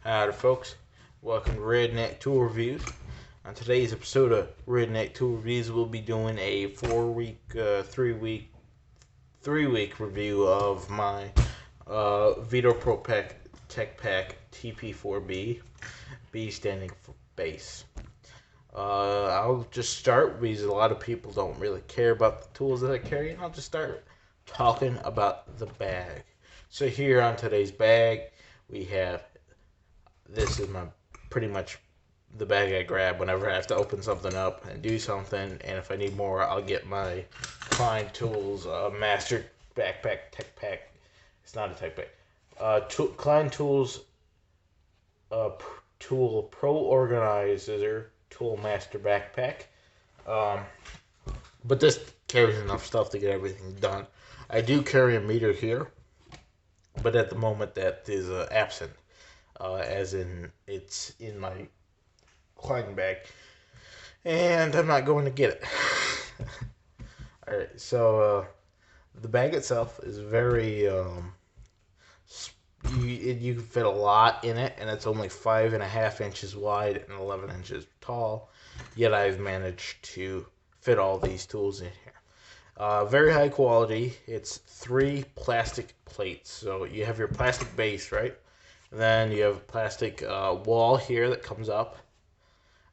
Howdy Folks, welcome to Redneck Tool Reviews. On today's episode of Redneck Tool Reviews, we'll be doing a 3 week review of my Veto Pro Pack Tech TP-4BII, B standing for base. I'll just start because a lot of people don't really care about the tools that I carry, and I'll just start talking about the bag. So here on today's bag, we have, this is pretty much the bag I grab whenever I have to open something up and do something, and if I need more, I'll get my Klein Tools Master Backpack Tech Pack. It's not a Tech Pack. Klein Tools Tool Pro Organizer Tool Master Backpack. But this carries enough stuff to get everything done. I do carry a meter here, but at the moment that is absent. As in, it's in my Klein bag, and I'm not going to get it. Alright, so the bag itself is very, you can fit a lot in it, and it's only 5.5 inches wide and 11 inches tall, yet I've managed to fit all these tools in here. Very high quality. It's 3 plastic plates, so you have your plastic base, right? Then you have a plastic wall here that comes up.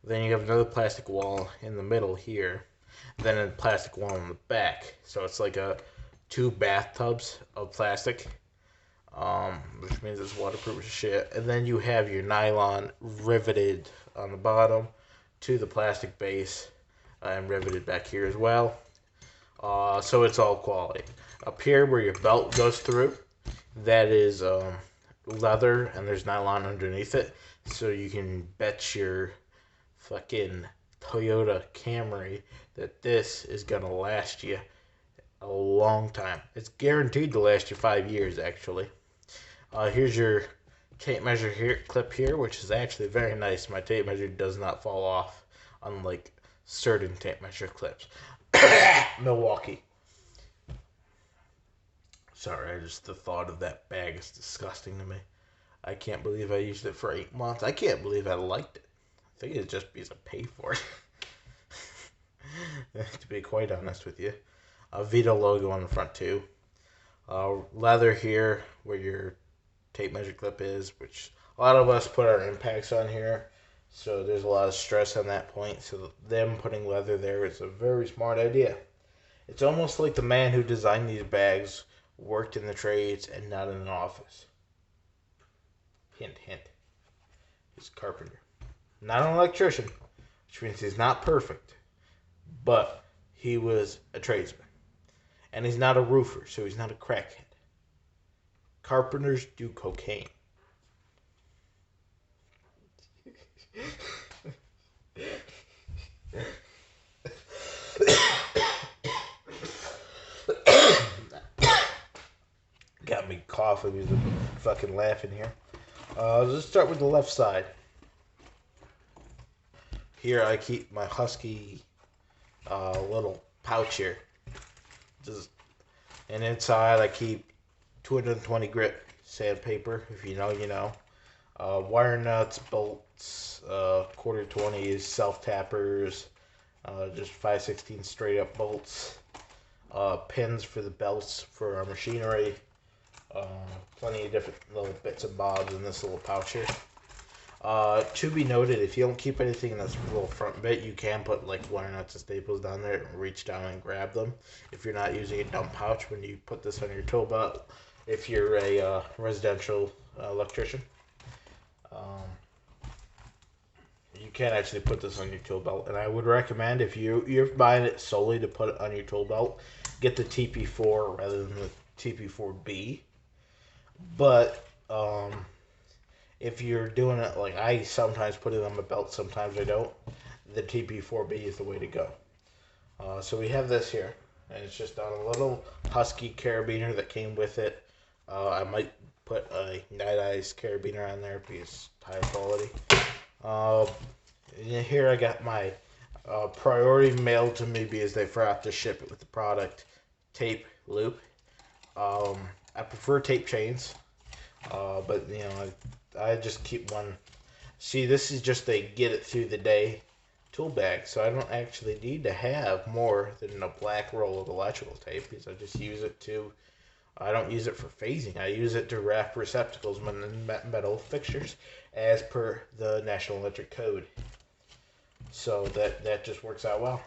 Then you have another plastic wall in the middle here. Then a plastic wall in the back. So it's like 2 bathtubs of plastic, which means it's waterproof as shit. And then you have your nylon riveted on the bottom to the plastic base and riveted back here as well. So it's all quality. Up here where your belt goes through, that is leather, and there's nylon underneath it, so you can bet your fucking Toyota Camry that this is gonna last you a long time. It's guaranteed to last you 5 years, actually. Here's your tape measure clip here, which is actually very nice. My tape measure does not fall off, unlike certain tape measure clips. Milwaukee. Sorry, the thought of that bag is disgusting to me. I can't believe I used it for 8 months. I can't believe I liked it. I think it's just because I paid for it. To be quite honest with you. A Veto logo on the front too. Leather here where your tape measure clip is, which a lot of us put our impacts on here. So there's a lot of stress on that point. So them putting leather there is a very smart idea. It's almost like the man who designed these bags worked in the trades and not in an office. Hint, hint. He's a carpenter. Not an electrician, which means he's not perfect, but he was a tradesman. And he's not a roofer, so he's not a crackhead. Carpenters do cocaine. Got me coughing because I'm fucking laughing here. Let's start with the left side. Here I keep my Husky little pouch here. And inside I keep 220 grit sandpaper. If you know, you know. Wire nuts, bolts, quarter 20s, self-tappers, just 5/16 straight up bolts, pins for the belts for our machinery. Plenty of different little bits and bobs in this little pouch here. To be noted, if you don't keep anything in this little front bit, you can put like wire nuts and staples down there and reach down and grab them. If you're not using a dump pouch when you put this on your tool belt, if you're a residential electrician, you can actually put this on your tool belt. And I would recommend, if you're buying it solely to put it on your tool belt, get the TP4 rather than the TP-4BII. But if you're doing it like I sometimes put it on my belt, sometimes I don't, the TP-4BII is the way to go. So we have this here, and it's just on a little Husky carabiner that came with it. I might put a Night Eyes carabiner on there because it's higher quality. And here I got my priority mailed to me because they forgot to ship it with the product tape loop. I prefer tape chains, but you know, I just keep one. See, this is just a get it through the day tool bag, so I don't actually need to have more than a black roll of electrical tape because I just use it to. I don't use it for phasing. I use it to wrap receptacles on metal fixtures as per the National Electric Code. So that just works out well.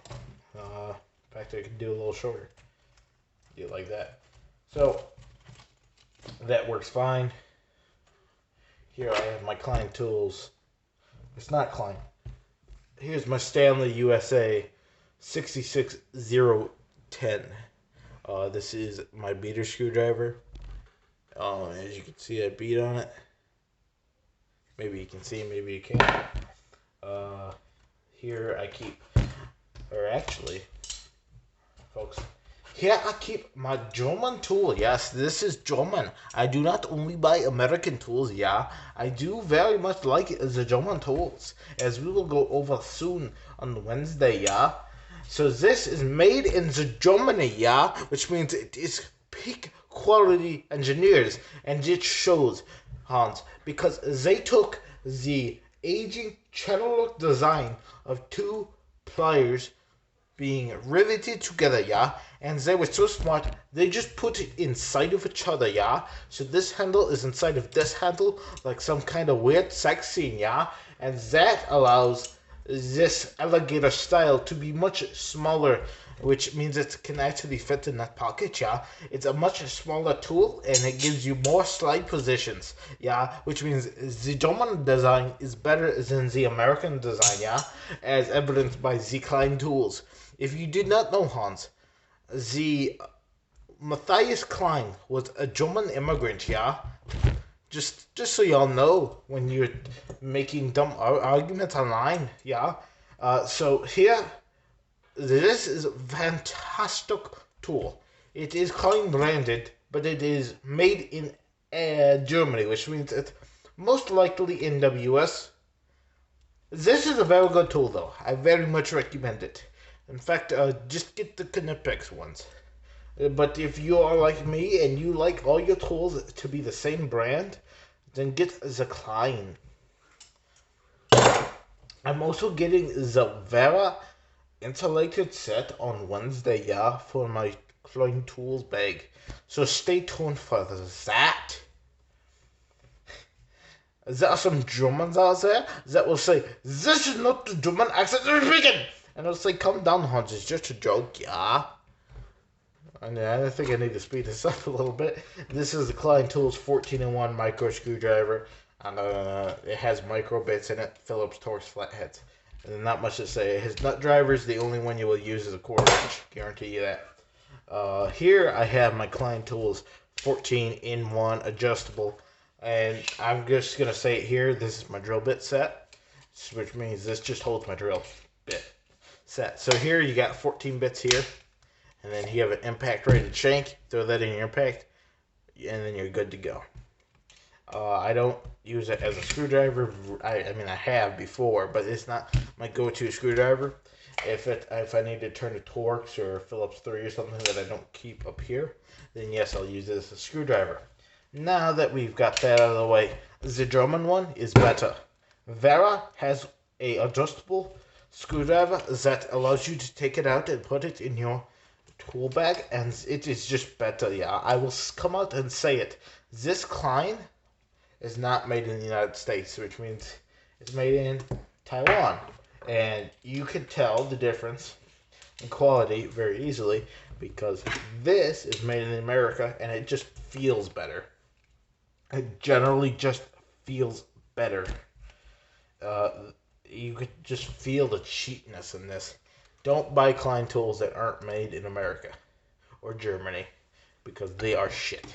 In fact, I can do a little shorter. Do it like that. So that works fine. Here I have my Klein tools. It's not Klein. Here's my Stanley USA 66010. This is my beater screwdriver. As you can see, I beat on it. Maybe you can see, maybe you can't. Here I keep, or actually, folks, here I keep my German tool. Yes, this is German. I do not only buy American tools, yeah. I do very much like the German tools, as we will go over soon on Wednesday, yeah. So this is made in the Germany, yeah, which means it is peak quality engineers, and it shows, Hans, because they took the aging channel design of two pliers being riveted together, yeah, and they were so smart, they just put it inside of each other, yeah, so this handle is inside of this handle, like some kind of weird sex scene, yeah, and that allows this alligator style to be much smaller, which means it can actually fit in that pocket, yeah. It's a much smaller tool, and it gives you more slide positions, yeah, which means the German design is better than the American design, yeah, as evidenced by the Klein tools. If you did not know, Hans, the Matthias Klein was a German immigrant, yeah. Just so y'all know when you're making dumb arguments online, yeah. So here, this is a fantastic tool. It is Klein branded, but it is made in Germany, which means it's most likely in the US. This is a very good tool, though. I very much recommend it. In fact, just get the Knipex ones. But if you are like me and you like all your tools to be the same brand, then get the Klein. I'm also getting the Vera insulated set on Wednesday, yeah, for my Klein tools bag. So stay tuned for that. There are some Germans out there that will say, "This is not the German accent you're speaking," and I'll say, "Calm down, Hans, it's just a joke, yeah." And I think I need to speed this up a little bit. This is the Klein Tools 14-in-1 micro screwdriver, and it has micro bits in it, Phillips Torx flatheads. And not much to say. His nut driver is the only one you will use as a 1/4 inch, guarantee you that. Here I have my Klein Tools 14-in-1 adjustable, and I'm just going to say it here, this is my drill bit set, which means this just holds my drill bit set. So here you got 14 bits here. And then you have an impact rated shank, throw that in your impact, and then you're good to go. I don't use it as a screwdriver. I mean, I have before, but it's not my go-to screwdriver. If I need to turn to Torx or Phillips 3 or something that I don't keep up here, then yes, I'll use it as a screwdriver. Now that we've got that out of the way, the German one is better. Vera has a adjustable screwdriver that allows you to take it out and put it in your tool bag, and it is just better, yeah. I will come out and say it. This Klein is not made in the United States, which means it's made in Taiwan. And you can tell the difference in quality very easily because this is made in America and it just feels better. It generally just feels better. You could just feel the cheapness in this. Don't buy Klein tools that aren't made in America or Germany because they are shit.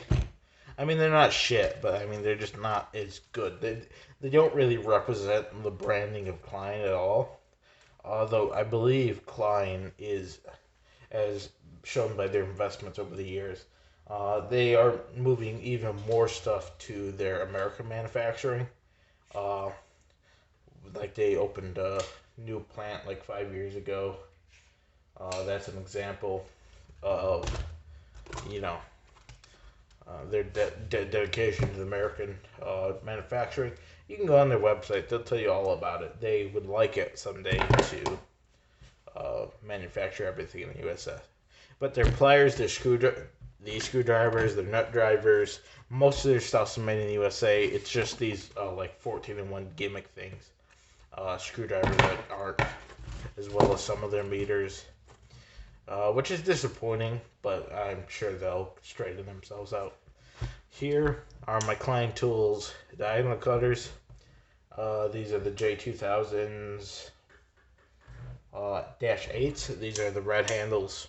I mean, they're not shit, but I mean, they're just not as good. They don't really represent the branding of Klein at all. Although I believe Klein is, as shown by their investments over the years, they are moving even more stuff to their American manufacturing. Like they opened a new plant like 5 years ago. That's an example of, their dedication to American manufacturing. You can go on their website; they'll tell you all about it. They would like it someday to manufacture everything in the USA. But their pliers, their screwdrivers, their nut drivers, most of their stuff's made in the USA. It's just these like 14-in-1 gimmick things, screwdrivers that aren't as well as some of their meters, which is disappointing, but I'm sure they'll straighten themselves out. Here are my Klein Tools diagonal cutters. These are the J2000s -8s. These are the red handles.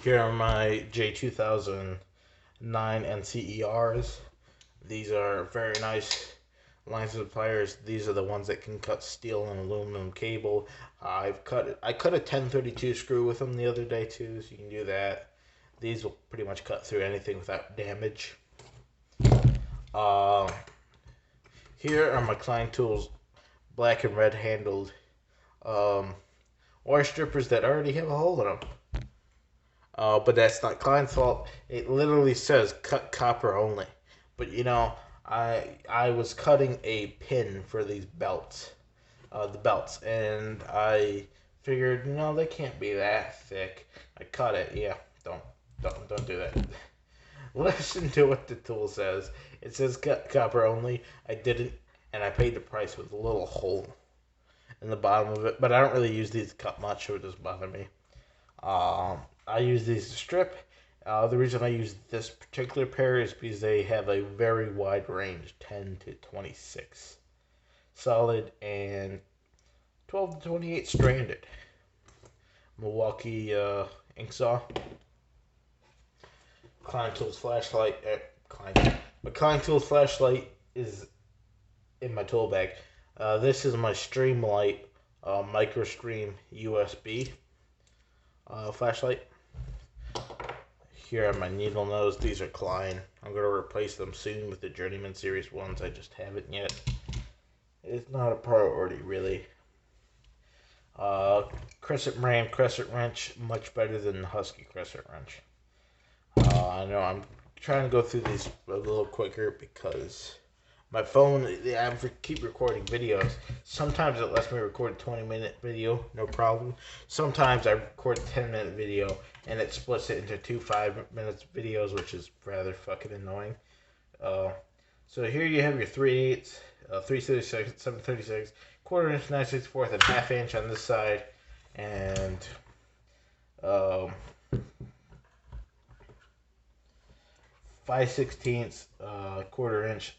Here are my J2009 NCERs. These are very nice lines of pliers. These are the ones that can cut steel and aluminum cable. I cut a 1032 screw with them the other day too, so you can do that. These will pretty much cut through anything without damage. Here are my Klein Tools black and red handled wire strippers that already have a hole in them. But that's not Klein's fault. It literally says cut copper only. But you know, I was cutting a pin for these belts, and I figured, no, they can't be that thick. I cut it. Yeah, don't do that. Listen to what the tool says. It says cut copper only. I didn't, and I paid the price with a little hole in the bottom of it. But I don't really use these to cut much, so it doesn't bother me. I use these to strip. The reason I use this particular pair is because they have a very wide range, 10 to 26 solid and 12 to 28 stranded. Milwaukee ink saw. Klein Tools flashlight. My Klein Tools flashlight is in my tool bag. This is my Streamlight MicroStream USB flashlight. Here are my needle nose. These are Klein. I'm going to replace them soon with the Journeyman Series ones. I just haven't yet. It's not a priority, really. Crescent wrench, much better than the Husky crescent wrench. I know I'm trying to go through these a little quicker because my phone, I keep recording videos. Sometimes it lets me record a 20-minute video, no problem. Sometimes I record a 10-minute video and it splits it into 2 5-minute videos, which is rather fucking annoying. So here you have your 3/8, 3/32, 7/36, quarter inch, 9/64, and ½ inch on this side, and 5/16, quarter inch,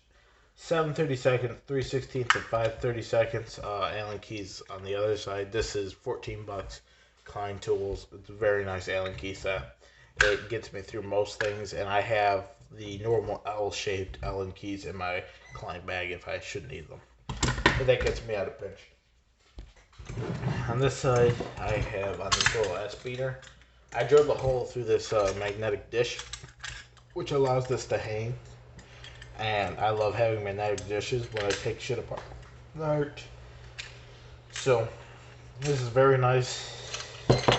7/32, 3/16, and 5/32 Allen keys on the other side. This is $14. Klein Tools. It's a very nice Allen key set. It gets me through most things, and I have the normal L-shaped Allen keys in my Klein bag if I should need them. But that gets me out of pinch. On this side, I have on this little S-beater. I drilled a hole through this magnetic dish, which allows this to hang. And I love having magnetic dishes when I take shit apart. So, this is very nice.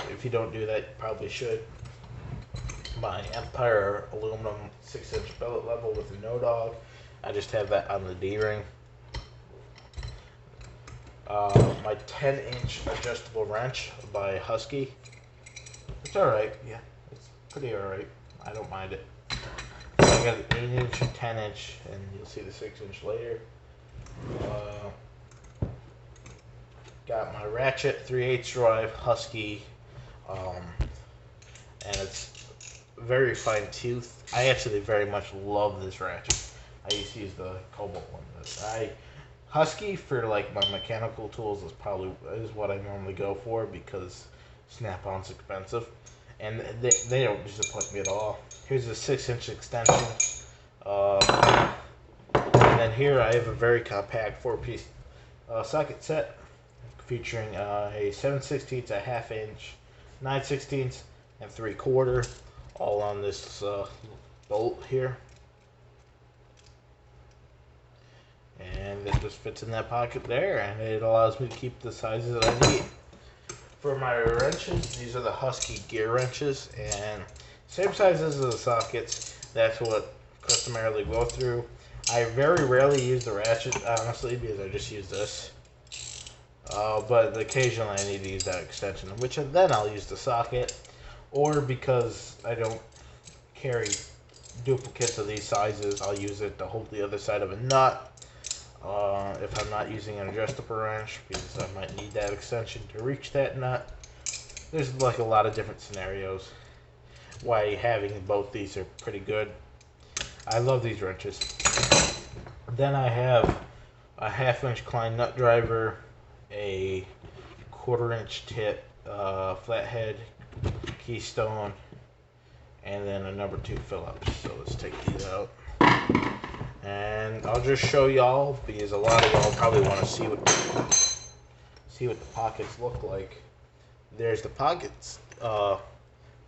If you don't do that, you probably should. My Empire aluminum 6-inch billet level with a no dog. I just have that on the D-ring. My 10-inch adjustable wrench by Husky. It's alright, yeah. It's pretty alright. I don't mind it. I got an 8-inch and 10-inch, and you'll see the 6-inch later. Got my ratchet 3/8 drive Husky, and it's very fine tooth. I actually very much love this ratchet. I used to use the Cobalt one. Husky for like my mechanical tools is what I normally go for because Snap-on's expensive, and they don't disappoint me at all. Here's a 6-inch extension, and then here I have a very compact 4-piece socket set featuring a 7/16, a ½ inch, 9/16, and 3/4, all on this bolt here. And it just fits in that pocket there, and it allows me to keep the sizes that I need. For my wrenches, these are the Husky gear wrenches, and same size as the sockets. That's what customarily go through. I very rarely use the ratchet, honestly, because I just use this. But occasionally I need to use that extension, which then I'll use the socket, or because I don't carry duplicates of these sizes, I'll use it to hold the other side of a nut. If I'm not using an adjustable wrench, because I might need that extension to reach that nut. There's like a lot of different scenarios why having both these are pretty good. I love these wrenches. Then I have a 1/2 inch Klein nut driver, a 1/4 inch tip flathead keystone, and then a number 2 Phillips. So let's take these out. And I'll just show y'all, because a lot of y'all probably want to see what the pockets look like. There's the pockets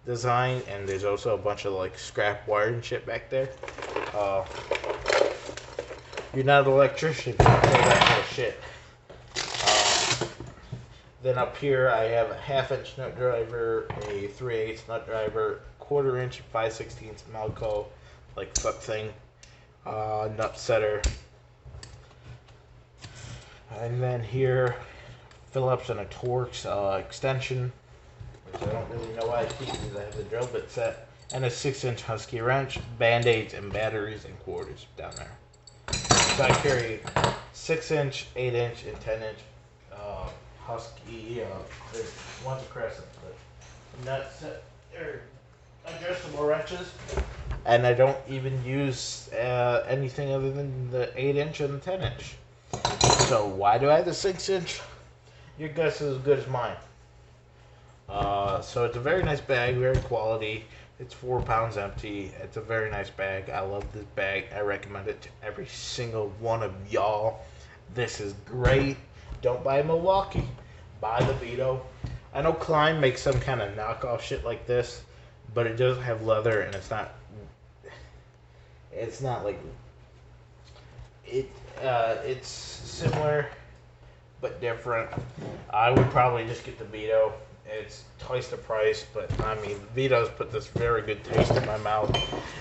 design, and there's also a bunch of like scrap wire and shit back there. You're not an electrician, you don't know that kind of shit. Then up here I have a 1/2 inch nut driver, a 3/8 nut driver, 1/4 inch 5/16 Malco like foot thing, nut setter, and then here Phillips and a Torx extension, which I don't really know why I keep because I have the drill bit set, and a 6 inch Husky wrench, band-aids, and batteries and quarters down there. So I carry 6 inch, 8 inch, and 10 inch Husky. There's one's a crescent, but nuts or adjustable wrenches, and I don't even use anything other than the 8 inch and the 10 inch. So why do I have the 6 inch? Your guess is as good as mine. So it's a very nice bag, very quality. It's 4 pounds empty. It's a very nice bag. I love this bag. I recommend it to every single one of y'all. This is great. Don't buy Milwaukee. Buy the Veto. I know Klein makes some kind of knockoff shit like this, but it doesn't have leather, and it's not like it. It's similar but different. I would probably just get the Veto. It's twice the price, but I mean, Veto's put this very good taste in my mouth,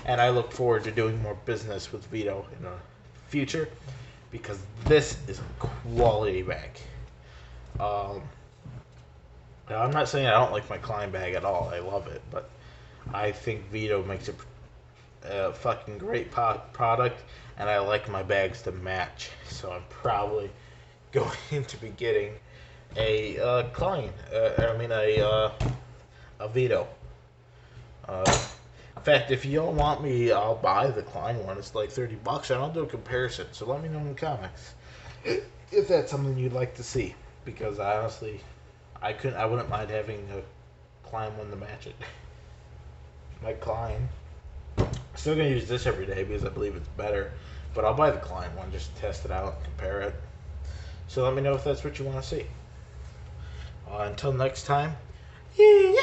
and I look forward to doing more business with Veto in the future, because this is a quality bag. I'm not saying I don't like my Klein bag at all. I love it, but I think Veto makes a fucking great product, and I like my bags to match. So I'm probably going to be getting a Klein. A Veto. In fact, if y'all want me, I'll buy the Klein one. It's like $30, and I'll do a comparison. So let me know in the comments if that's something you'd like to see. Because honestly, I wouldn't mind having a Klein one to match it. My Klein. Still gonna use this every day because I believe it's better. But I'll buy the Klein one just to test it out and compare it. So let me know if that's what you want to see. Until next time. Yeah.